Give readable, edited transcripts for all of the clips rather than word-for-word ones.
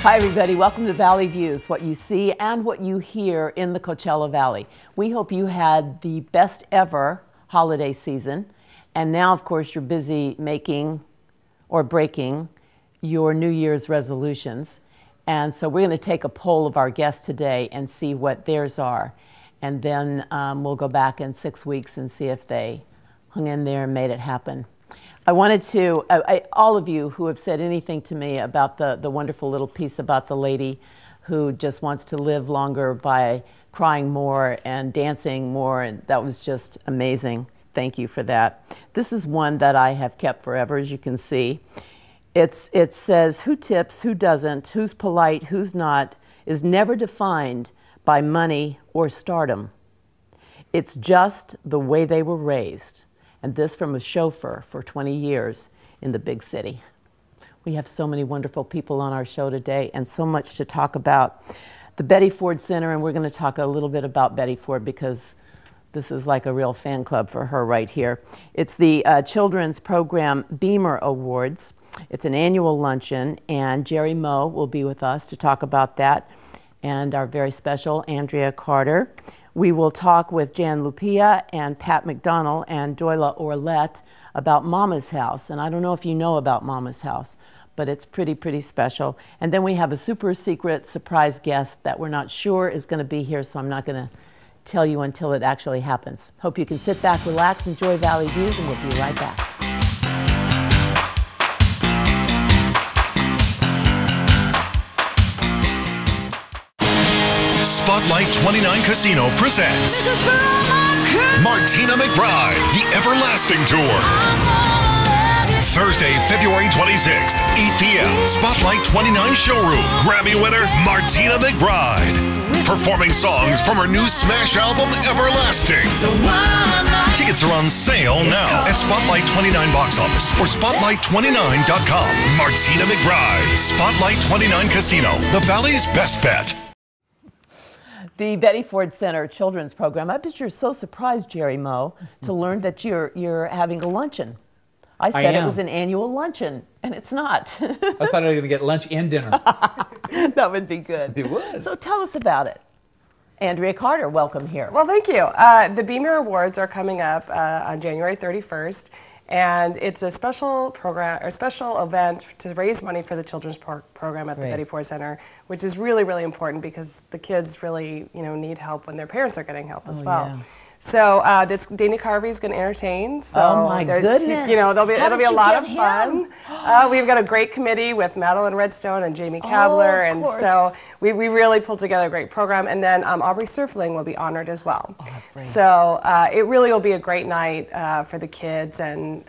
Hi everybody, welcome to Valley Views, what you see and what you hear in the Coachella Valley. We hope you had the best ever holiday season, and now of course you're busy making or breaking your New Year's resolutions. And so we're going to take a poll of our guests today and see what theirs are. And then we'll go back in 6 weeks and see if they hung in there and made it happen. I wanted to, all of you who have said anything to me about the wonderful little piece about the lady who just wants to live longer by crying more and dancing more, and that was just amazing. Thank you for that. This is one that I have kept forever, as you can see. It says, who tips, who doesn't, who's polite, who's not, is never defined by money or stardom. It's just the way they were raised. And this from a chauffeur for 20 years in the big city. We have so many wonderful people on our show today and so much to talk about. The Betty Ford Center, and we're going to talk a little bit about Betty Ford because this is like a real fan club for her right here. It's the children's program Beamer Awards. It's an annual luncheon, and Jerry Moe will be with us to talk about that, and our very special Andrea Carter. We will talk with Jan Lupia and Pat McDonald and Doyla Orlett about Mama's House. And I don't know if you know about Mama's House, but it's pretty special. And then we have a super secret surprise guest that we're not sure is going to be here, so I'm not going to tell you until it actually happens. Hope you can sit back, relax, enjoy Valley Views, and we'll be right back. Spotlight 29 Casino presents Martina McBride, The Everlasting Tour. Thursday, February 26th, 8 p.m. Spotlight 29 Showroom. Grammy winner Martina McBride. Performing songs from her new smash album, Everlasting. Tickets are on sale now at Spotlight 29 box office or Spotlight29.com. Martina McBride, Spotlight 29 Casino, the Valley's best bet. The Betty Ford Center Children's Program. I bet you're so surprised, Jerry Moe, to learn that you're having a luncheon. I said it was an annual luncheon, and it's not. I thought I was going to get lunch and dinner. That would be good. It would. So tell us about it. Andrea Carter, welcome here. Well, thank you. The Beamer Awards are coming up on January 31st. And it's a special program, or special event to raise money for the children's program at the Betty Ford Center, which is really important because the kids really, need help when their parents are getting help as well. Yeah. So Dana Carvey is going to entertain. So oh my goodness! It'll be a lot of fun. We've got a great committee with Madeline Redstone and Jamie Kabler, and so we really pulled together a great program. And then Aubrey Surfling will be honored as well. So it really will be a great night for the kids, and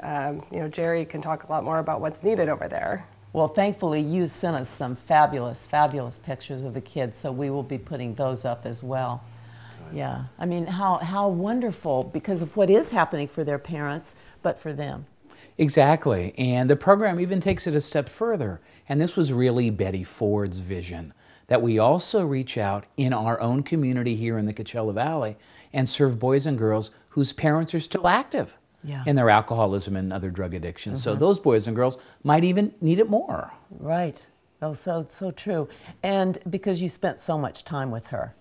Jerry can talk a lot more about what's needed over there. Well, thankfully you sent us some fabulous pictures of the kids, so we will be putting those up as well. Yeah, I mean, how wonderful, because of what is happening for their parents, but for them. Exactly, and the program even takes it a step further, and this was really Betty Ford's vision, that we also reach out in our own community here in the Coachella Valley and serve boys and girls whose parents are still active in their alcoholism and other drug addictions. So those boys and girls might even need it more. Right, oh, so true, and because you spent so much time with her.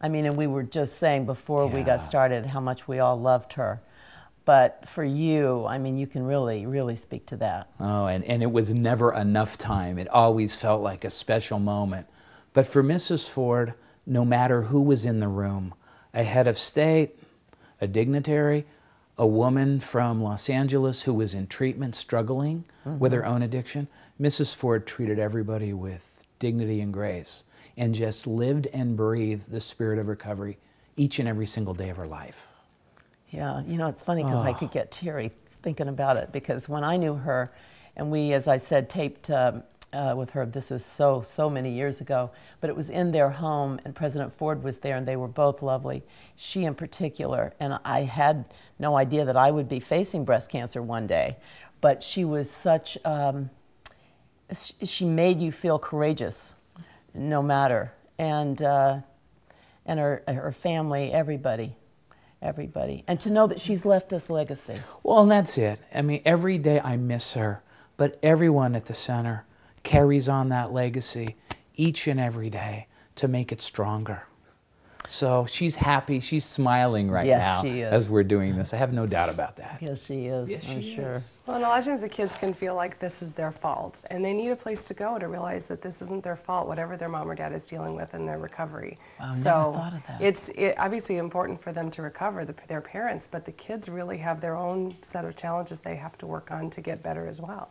I mean, and we were just saying before we got started how much we all loved her. But for you, I mean, you can really speak to that. Oh, and it was never enough time. It always felt like a special moment. But for Mrs. Ford, no matter who was in the room, a head of state, a dignitary, a woman from Los Angeles who was in treatment struggling with her own addiction, Mrs. Ford treated everybody with dignity and grace, and just lived and breathed the spirit of recovery each and every single day of her life. Yeah, it's funny because I could get teary thinking about it, because when I knew her, and we, as I said, taped with her, this is so many years ago, but it was in their home, and President Ford was there, and they were both lovely, she in particular, and I had no idea that I would be facing breast cancer one day, but she was such, she made you feel courageous, no matter, and her family, everybody, and to know that she's left this legacy. Well, and that's it. I mean, every day I miss her, but everyone at the center carries on that legacy, each and every day to make it stronger. So she's happy, she's smiling right now she is. as we're doing this. I have no doubt about that. Yes, she is, Yes, I'm she sure. is. Well, and a lot of times the kids can feel like this is their fault, and they need a place to go to realize that this isn't their fault, whatever their mom or dad is dealing with in their recovery. Wow, never so thought of that. it's obviously important for them to recover, their parents, but the kids really have their own set of challenges they have to work on to get better as well.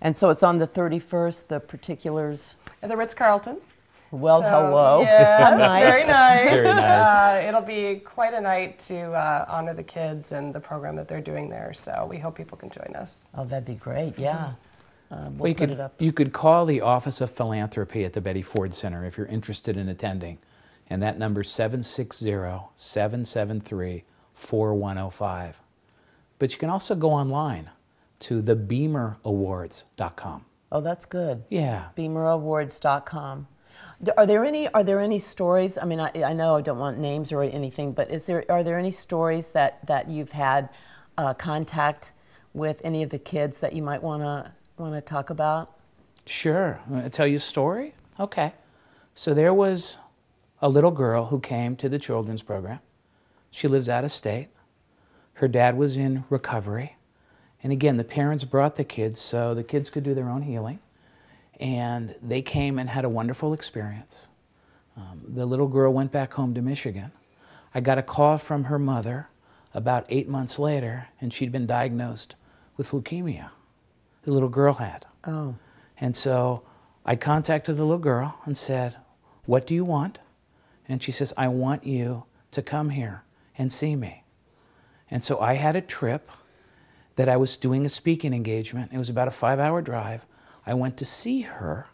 And so it's on the 31st, the particulars. At the Ritz-Carlton. Well, So, hello. Yeah, Nice. very nice. Very nice. It'll be quite a night to honor the kids and the program that they're doing there. So we hope people can join us. Oh, that'd be great, yeah. Well, We'll you put it up. could call the Office of Philanthropy at the Betty Ford Center if you're interested in attending. And that number is 760-773-4105. But you can also go online to thebeamerawards.com. Oh, that's good. Yeah. BeamerAwards.com. Are there any stories? I mean, I know I don't want names or anything, but are there any stories that you've had contact with any of the kids that you might want to talk about? Sure. Want to tell you a story? Okay. So there was a little girl who came to the children's program. She lives out of state. Her dad was in recovery. And again, the parents brought the kids so the kids could do their own healing. And they came and had a wonderful experience. The little girl went back home to Michigan. I got a call from her mother about 8 months later, and she'd been diagnosed with leukemia. The little girl had. Oh. And so I contacted the little girl and said, "What do you want?" And she says, "I want you to come here and see me." And so I had a trip that I was doing a speaking engagement. It was about a 5-hour drive. I went to see her,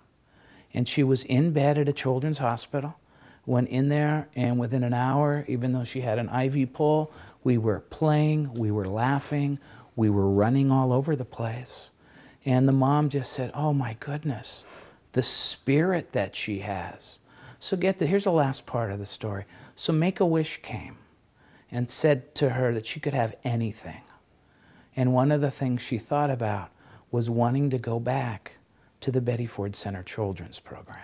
and she was in bed at a children's hospital. Went in there, and within an hour, even though she had an IV pull, we were playing, we were laughing, we were running all over the place. And the mom just said, "Oh my goodness, the spirit that she has." So here's the last part of the story. So Make-A-Wish came and said to her that she could have anything. And one of the things she thought about was wanting to go back to the Betty Ford Center Children's Program.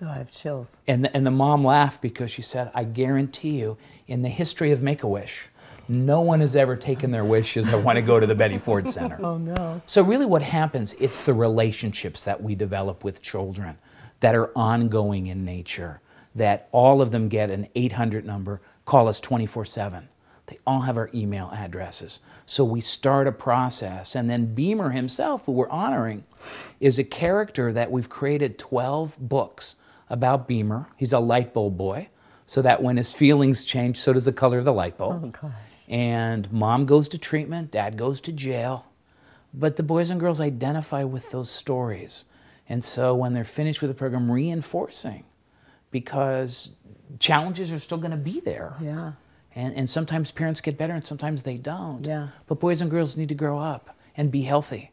Oh, I have chills. And the mom laughed because she said, "I guarantee you, in the history of Make-A-Wish, no one has ever taken their wish as I want to go to the Betty Ford Center." Oh, no. So really what happens, it's the relationships that we develop with children that are ongoing in nature, that all of them get an 800 number, call us 24/7. They all have our email addresses. So we start a process, and then Beamer himself, who we're honoring, is a character that we've created 12 books about Beamer. He's a light bulb boy, so that when his feelings change, so does the color of the light bulb. Oh, gosh. And mom goes to treatment, dad goes to jail, but the boys and girls identify with those stories. And so when they're finished with the program, reinforcing, because challenges are still going to be there. Yeah. And sometimes parents get better and sometimes they don't. Yeah. But boys and girls need to grow up and be healthy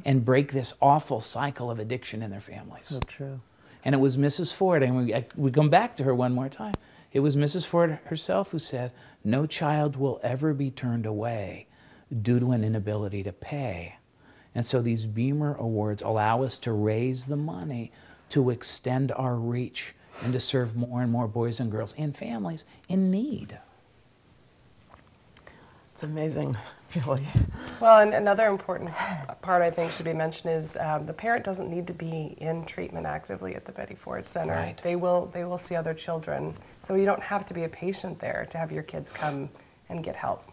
and break this awful cycle of addiction in their families. So true. And it was Mrs. Ford, and we come back to her one more time. It was Mrs. Ford herself who said, "No child will ever be turned away due to an inability to pay." And so these Beamer Awards allow us to raise the money to extend our reach and to serve more and more boys and girls and families in need. It's amazing, really. Well, and another important part I think should be mentioned is the parent doesn't need to be in treatment actively at the Betty Ford Center. Right. They will see other children, so you don't have to be a patient there to have your kids come and get help.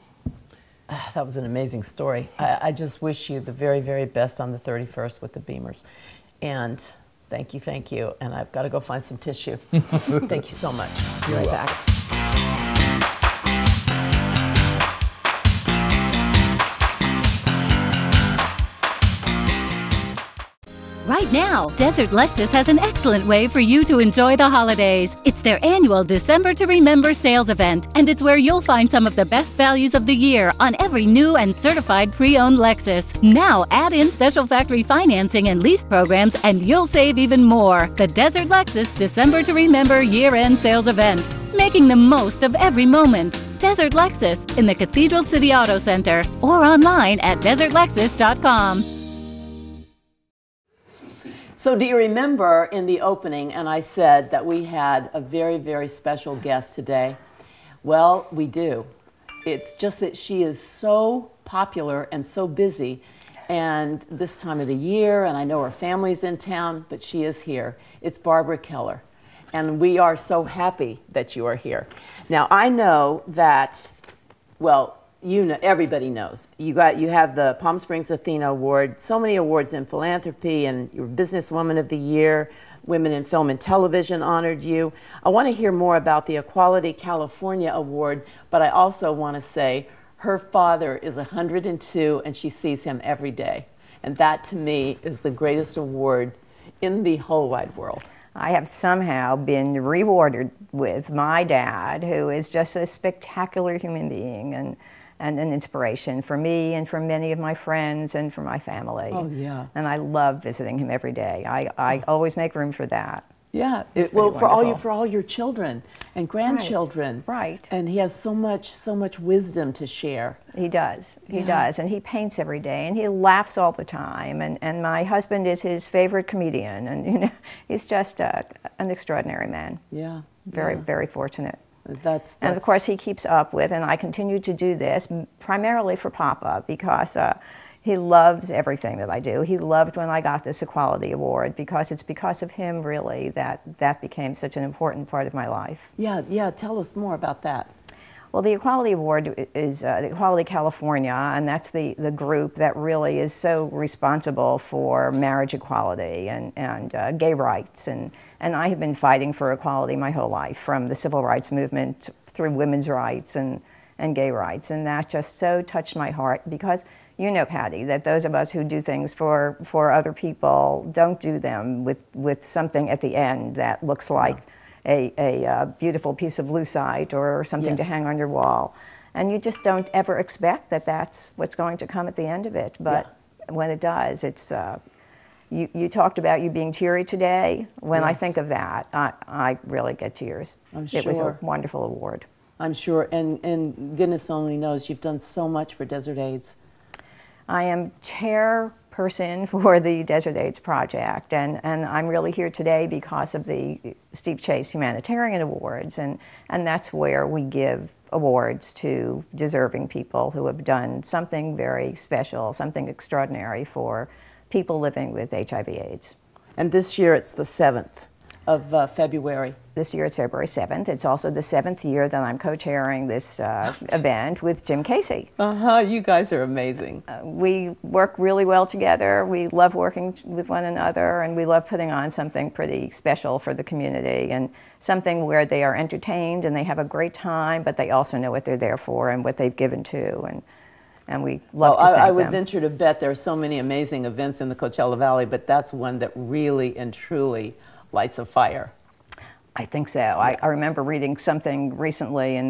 That was an amazing story. I just wish you the very, very best on the 31st with the Beamers. And thank you. And I've got to go find some tissue. Thank you so much. Be right back. Right now, Desert Lexus has an excellent way for you to enjoy the holidays. It's their annual December to Remember sales event, and it's where you'll find some of the best values of the year on every new and certified pre-owned Lexus. Now add in special factory financing and lease programs, and you'll save even more. The Desert Lexus December to Remember year-end sales event, making the most of every moment. Desert Lexus in the Cathedral City Auto Center or online at desertlexus.com. So do you remember in the opening, and I said that we had a very, very special guest today? Well, we do. It's just that she is so popular and so busy, and this time of the year, and I know her family's in town, but she is here. It's Barbara Keller, and we are so happy that you are here. Now, I know that, well, you know, everybody knows. You have the Palm Springs Athena Award, so many awards in philanthropy, and you're Businesswoman of the Year, Women in Film and Television honored you. I want to hear more about the Equality California Award, but I also want to say her father is 102 and she sees him every day. And that to me is the greatest award in the whole wide world. I have somehow been rewarded with my dad, who is just a spectacular human being and an inspiration for me and for many of my friends and for my family. Oh, yeah. And I love visiting him every day. I always make room for that. Yeah, well, for all your children and grandchildren. Right. And he has so much wisdom to share. He does. He does. And he paints every day and he laughs all the time. And my husband is his favorite comedian. And you know, he's just an extraordinary man. Yeah. Very fortunate. That's and of course he keeps up with, and I continue to do this primarily for Papa, because he loves everything that I do. He loved when I got this Equality Award, because it's because of him really that became such an important part of my life. Yeah, tell us more about that. Well, the Equality Award is the Equality California, and that's the group that really is so responsible for marriage equality and gay rights. And I have been fighting for equality my whole life, from the civil rights movement through women's rights and gay rights. And that just so touched my heart, because you know, Patty, that those of us who do things for other people don't do them with something at the end that looks like a beautiful piece of lucite or something to hang on your wall. And you just don't ever expect that that's what's going to come at the end of it. But when it does, it's... You talked about you being teary today. When I think of that, I really get tears. I'm sure. It was a wonderful award. I'm sure, and goodness only knows you've done so much for Desert AIDS. I am chairperson for the Desert AIDS Project, and I'm really here today because of the Steve Chase Humanitarian Awards, and that's where we give awards to deserving people who have done something very special, something extraordinary for people living with HIV/AIDS. And this year it's the 7th of February. This year it's February 7th. It's also the 7th year that I'm co-chairing this event with Jim Casey. You guys are amazing. We work really well together. We love working with one another, and we love putting on something pretty special for the community, and something where they are entertained and they have a great time, but they also know what they're there for and what they've given to. And we love to thank them. I would venture to bet there are so many amazing events in the Coachella Valley, but that's one that really and truly lights a fire. I think so. I remember reading something recently in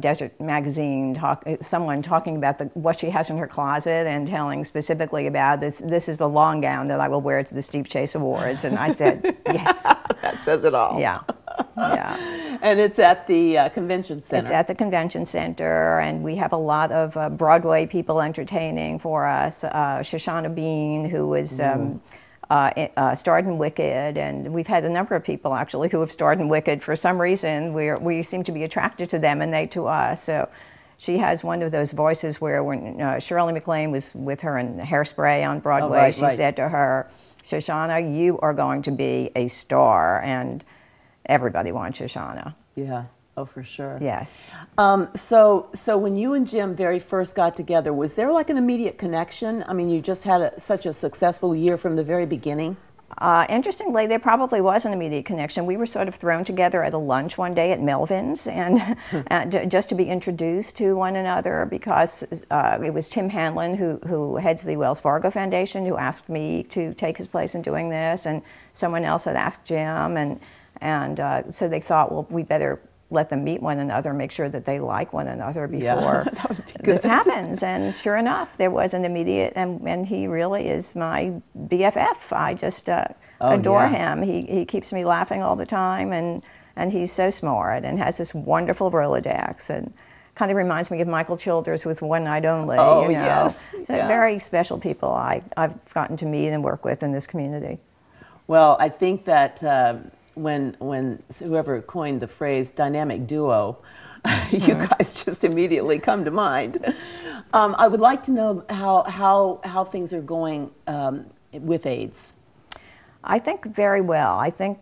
Desert Magazine, someone talking about what she has in her closet and telling specifically about this is the long gown that I will wear to the Steve Chase Awards. And I said, yes. That says it all. Yeah. Yeah. And it's at the convention center. It's at the convention center, and we have a lot of Broadway people entertaining for us. Shoshana Bean, who was starred in Wicked, and we've had a number of people actually who have starred in Wicked. For some reason, we seem to be attracted to them and they to us. So she has one of those voices where when Shirley MacLaine was with her in Hairspray on Broadway, she said to her, Shoshana, you are going to be a star, and everybody wants Shoshana. Yeah. Oh, for sure. Yes. So when you and Jim very first got together, was there like an immediate connection? I mean, you just had such a successful year from the very beginning. Interestingly, there probably was an immediate connection. We were sort of thrown together at a lunch one day at Melvin's, and just to be introduced to one another, because it was Tim Hanlon, who heads the Wells Fargo Foundation, who asked me to take his place in doing this, and someone else had asked Jim, and so they thought, well, we better let them meet one another, make sure that they like one another before this happens. And sure enough, there was an immediate, and he really is my BFF. I just adore him. He keeps me laughing all the time, and he's so smart and has this wonderful Rolodex, and kind of reminds me of Michael Childers with One Night Only. Oh, you know? yes. So very special people I've gotten to meet and work with in this community. Well, I think that when whoever coined the phrase "dynamic duo," you guys just immediately come to mind. I would like to know how things are going with AIDS. I think very well. I think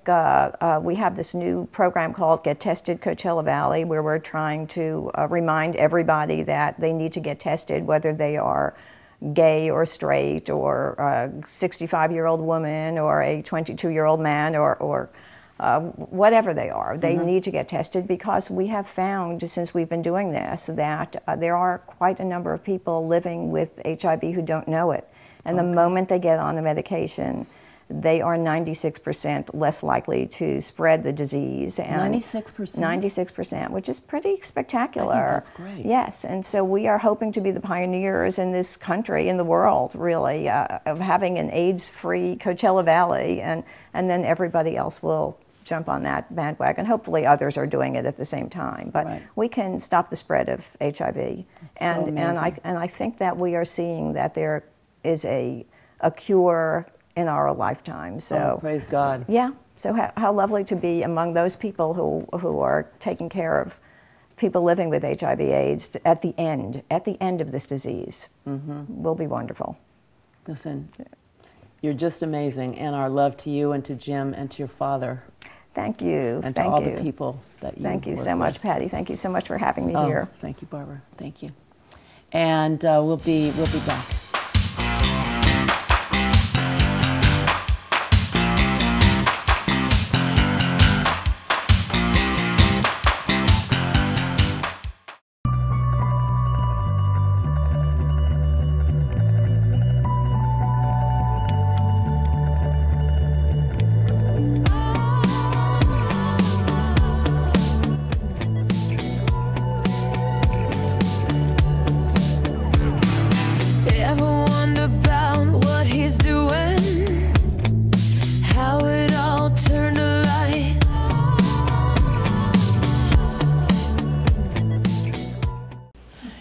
we have this new program called Get Tested Coachella Valley, where we're trying to remind everybody that they need to get tested, whether they are gay or straight, or a 65-year-old woman, or a 22-year-old man, or whatever they are. They need to get tested, because we have found, since we've been doing this, that there are quite a number of people living with HIV who don't know it. And the moment they get on the medication, they are 96% less likely to spread the disease. And 96%? 96%, which is pretty spectacular. I think that's great. Yes, and so we are hoping to be the pioneers in this country, in the world, really, of having an AIDS-free Coachella Valley, and then everybody else will jump on that bandwagon. Hopefully others are doing it at the same time, but we can stop the spread of HIV. And I think that we are seeing that there is a cure in our lifetime. So praise God. Yeah. So how lovely to be among those people who are taking care of people living with HIV/AIDS at the end of this disease. Will be wonderful. Listen, you're just amazing, and our love to you and to Jim and to your father. Thank you. And to all the people that you Thank you work so much, with. Patty. Thank you so much for having me here. Thank you, Barbara. Thank you. And we'll be back.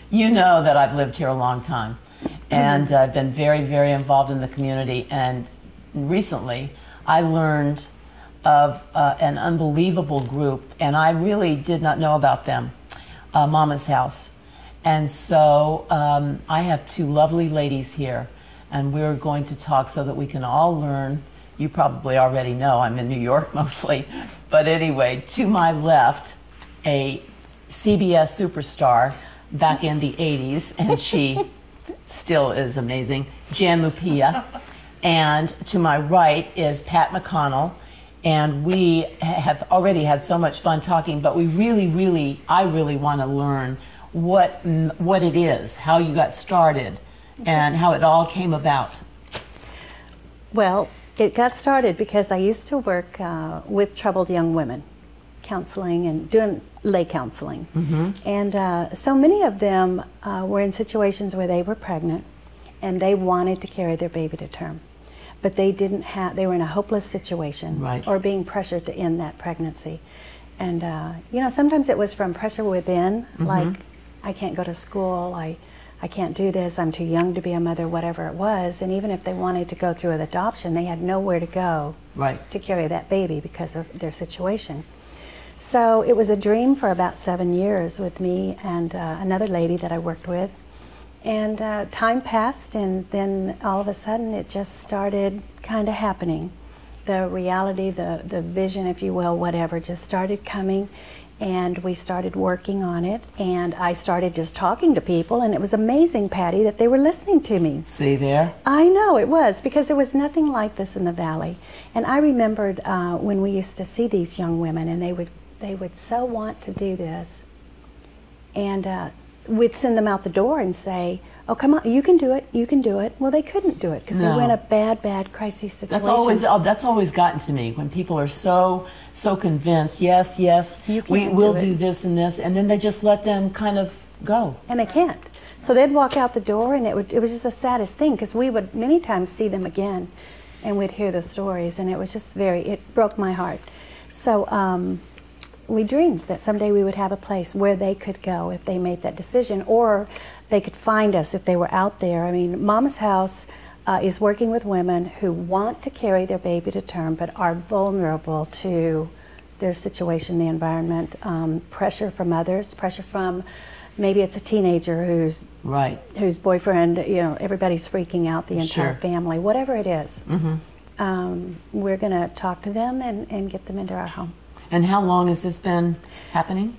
You know that I've lived here a long time, and I've been very, very involved in the community. And recently, I learned of an unbelievable group, and I really did not know about them, Mama's House. And so I have two lovely ladies here, and we're going to talk so that we can all learn. You probably already know, I'm in New York mostly. But anyway, to my left, a CBS superstar back in the 80s, and she still is amazing, Jan Lupia. And to my right is Pat McConnell, and we have already had so much fun talking, but we really, I really want to learn what it is, how you got started, and how it all came about. Well, it got started because I used to work with troubled young women, counseling and doing lay counseling. And so many of them were in situations where they were pregnant and they wanted to carry their baby to term, but they didn't have, they were in a hopeless situation, or being pressured to end that pregnancy. And you know, sometimes it was from pressure within, like, I can't go to school, I can't do this, I'm too young to be a mother, whatever it was. And even if they wanted to go through an adoption, they had nowhere to go to carry that baby because of their situation. So it was a dream for about 7 years with me and another lady that I worked with. And time passed, and then all of a sudden it just started kind of happening. The reality, the vision, if you will, whatever, just started coming, and we started working on it. And I started just talking to people, and it was amazing, Patty, that they were listening to me. See there? I know it was, because there was nothing like this in the Valley. And I remembered when we used to see these young women, and they would so want to do this, and we'd send them out the door and say, oh, come on, you can do it, you can do it. Well, they couldn't do it because they were in a bad crisis situation. That's always gotten to me, when people are so convinced, yes, we will do this and this, and then they just let them kind of go. And they can't. So they'd walk out the door, and it was just the saddest thing, because we would many times see them again, and we'd hear the stories, and it was just it broke my heart. So we dreamed that someday we would have a place where they could go if they made that decision, or they could find us if they were out there. I mean, Mama's House is working with women who want to carry their baby to term but are vulnerable to their situation, the environment, pressure from others, pressure from maybe it's a teenager whose boyfriend, everybody's freaking out, the entire family, whatever it is. We're going to talk to them and get them into our home. And how long has this been happening?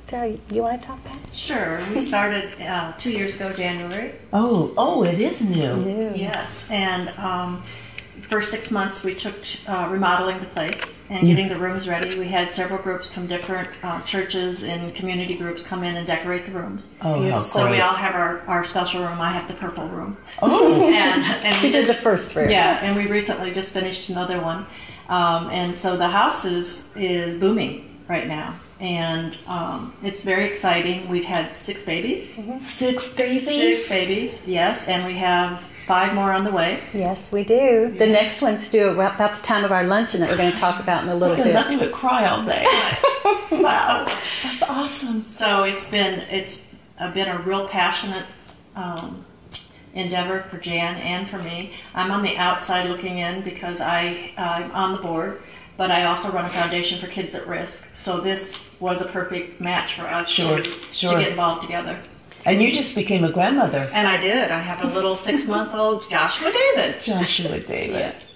Terry, you want to talk, Pat? Sure. We started 2 years ago, January. Oh, it is new. Yes, and for 6 months we took remodeling the place and getting the rooms ready. We had several groups from different churches and community groups come in and decorate the rooms. Oh, how so great. we all have our special room. I have the purple room. Oh, and She did the first room. Yeah, and we recently just finished another one. And so the house is booming right now. And it's very exciting. We've had 6 babies. 6 babies? 6 babies, yes. And we have 5 more on the way. Yes, we do. The next one's due about the time of our luncheon that we're going to talk about in a little bit. Nothing but cry all day. Wow. That's awesome. So it's been a real passionate endeavor for Jan and for me. I'm on the outside looking in because I'm on the board, but I also run a foundation for Kids at Risk. So this was a perfect match for us to get involved together. And you just became a grandmother. And I did. I have a little 6-month-old Joshua David. Joshua David. Yes.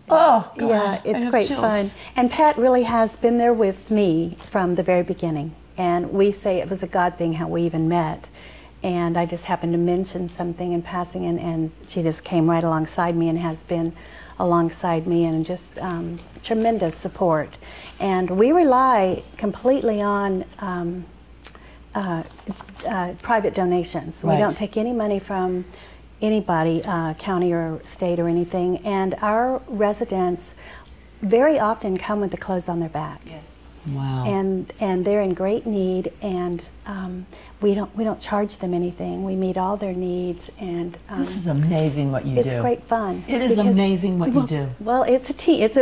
Oh, God. Yeah, it's I have great chills. fun. And Pat really has been there with me from the very beginning. And we say it was a God thing how we even met. And I just happened to mention something in passing, and she just came right alongside me and has been alongside me, and just tremendous support. And we rely completely on private donations. Right. We don't take any money from anybody, county or state or anything, and our residents very often come with the clothes on their back. Yes. Wow. And they're in great need, and we don't charge them anything. We meet all their needs, and This is amazing what you do. it's great fun. It is amazing what you do. Well, it's a team. It's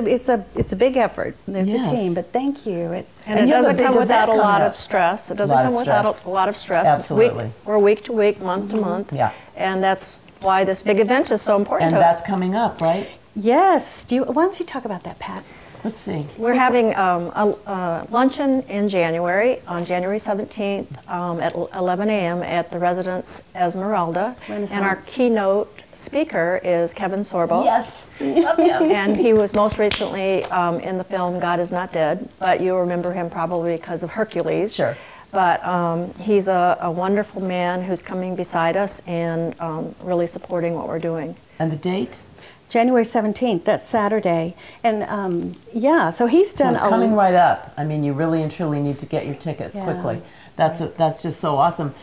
a big effort. There's Yes. a team, but thank you. And And it you have a doesn't big come without a event lot coming of up. stress. It doesn't Lot of come without stress. a lot of stress. Absolutely. We're week to week, month to month. Yeah. And that's why this big event is so important And to that's us. coming up, right? Yes. Why don't you talk about that, Pat? Let's see. We're having a luncheon in January, on January 17th at 11 a.m. at the Residence Esmeralda. And our Renaissance. keynote speaker is Kevin Sorbo. Yes. Love him. And he was most recently in the film God Is Not Dead, but you'll remember him probably because of Hercules. Sure. But he's a wonderful man who's coming beside us and really supporting what we're doing. And the date? January 17th, that's Saturday. And so he's So done it's coming right up. I mean, you really and truly need to get your tickets Yeah. quickly. That's just so awesome.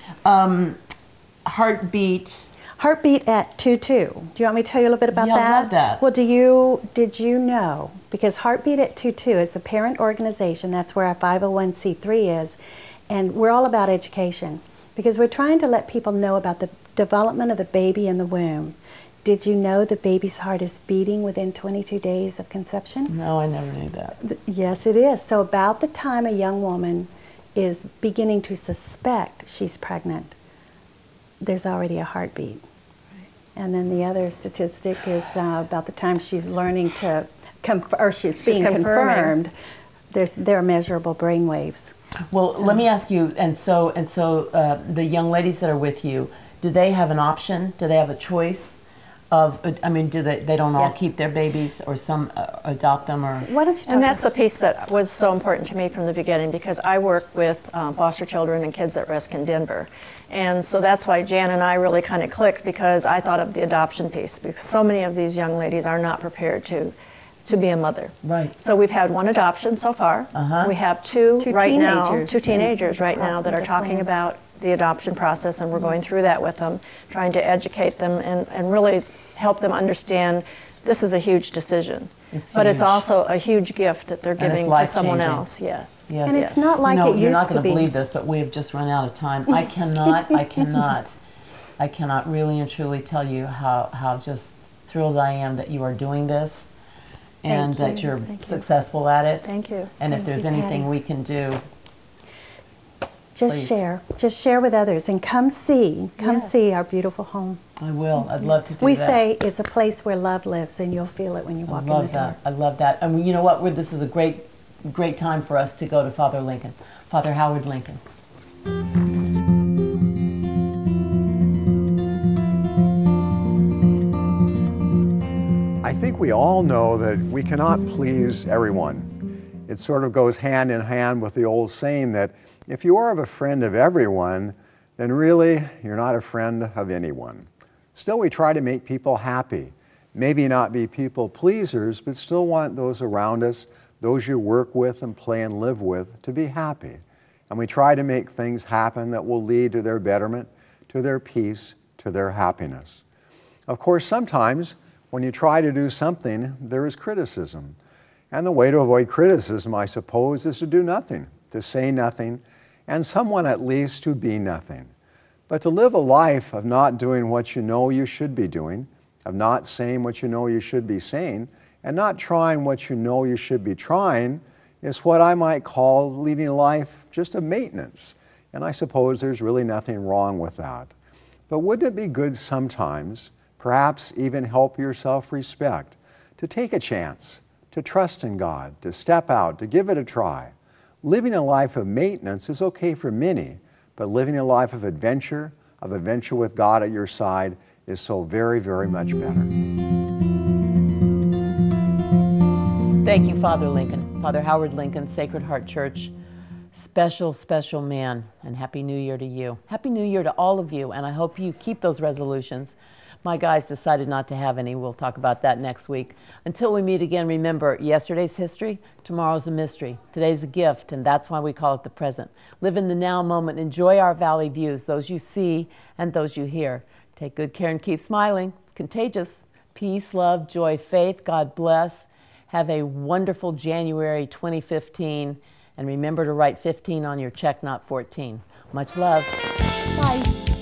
Heartbeat. Heartbeat at 2-2. Do you want me to tell you a little bit about Yeah, I that? love that. Well, did you know? Because Heartbeat at 2-2 is the parent organization. That's where our 501c3 is. And we're all about education because we're trying to let people know about the development of the baby in the womb. Did you know the baby's heart is beating within 22 days of conception? No, I never knew that. Yes, it is. So about the time a young woman is beginning to suspect she's pregnant, there's already a heartbeat. And then the other statistic is about the time she's learning to, she's being confirmed, there are measurable brain waves. Well, let me ask you. And so the young ladies that are with you, do they have an option? Do they have a choice? Do they don't all Yes. keep their babies, or some adopt them, or? Why don't you talk And that's the about piece that was so important to me from the beginning because I work with foster children and kids at risk in Denver. And so that's why Jan and I really kind of clicked because I thought of the adoption piece because so many of these young ladies are not prepared to be a mother. Right. So we've had one adoption so far. Uh-huh. We have two teenagers. teenagers right now that are Crossing the talking plan. about the adoption process, and we're going through that with them, trying to educate them and really help them understand this is a huge decision. But it's huge. also a huge gift that they're And it's giving to someone life-changing. else. Yes. Yes. And it's not like you know, it you're used not to going be. to believe this, but we have just run out of time. I cannot really and truly tell you how just thrilled I am that you are doing this and Thank that you're successful at it. Thank you. And if Thank there's you, anything Patty. we can do, Just share. Just share with others and come see our beautiful home. I will. I'd love to do We that. say it's a place where love lives, and you'll feel it when you walk in the door. I love that. And you know what? This is a great time for us to go to Father Lincoln, Father Howard Lincoln. I think we all know that we cannot please everyone. It sort of goes hand in hand with the old saying that if you are a friend of everyone, then really you're not a friend of anyone. Still, we try to make people happy. Maybe not be people pleasers, but still want those around us, those you work with and play and live with, to be happy. And we try to make things happen that will lead to their betterment, to their peace, to their happiness. Of course, sometimes when you try to do something, there is criticism. And the way to avoid criticism, I suppose, is to do nothing, to say nothing, and someone at least to be nothing. But to live a life of not doing what you know you should be doing, of not saying what you know you should be saying, and not trying what you know you should be trying, is what I might call leading a life just of maintenance. And I suppose there's really nothing wrong with that. But wouldn't it be good sometimes, perhaps even help your self-respect, to take a chance, to trust in God, to step out, to give it a try? Living a life of maintenance is okay for many, but living a life of adventure with God at your side, is so very, very much better. Thank you, Father Lincoln, Father Howard Lincoln, Sacred Heart Church. Special, special man, and Happy New Year to you. Happy New Year to all of you, and I hope you keep those resolutions. My guys decided not to have any. We'll talk about that next week. Until we meet again, remember, yesterday's history, tomorrow's a mystery. Today's a gift, and that's why we call it the present. Live in the now moment. Enjoy our valley views, those you see and those you hear. Take good care and keep smiling. It's contagious. Peace, love, joy, faith. God bless. Have a wonderful January 2015. And remember to write 15 on your check, not 14. Much love. Bye.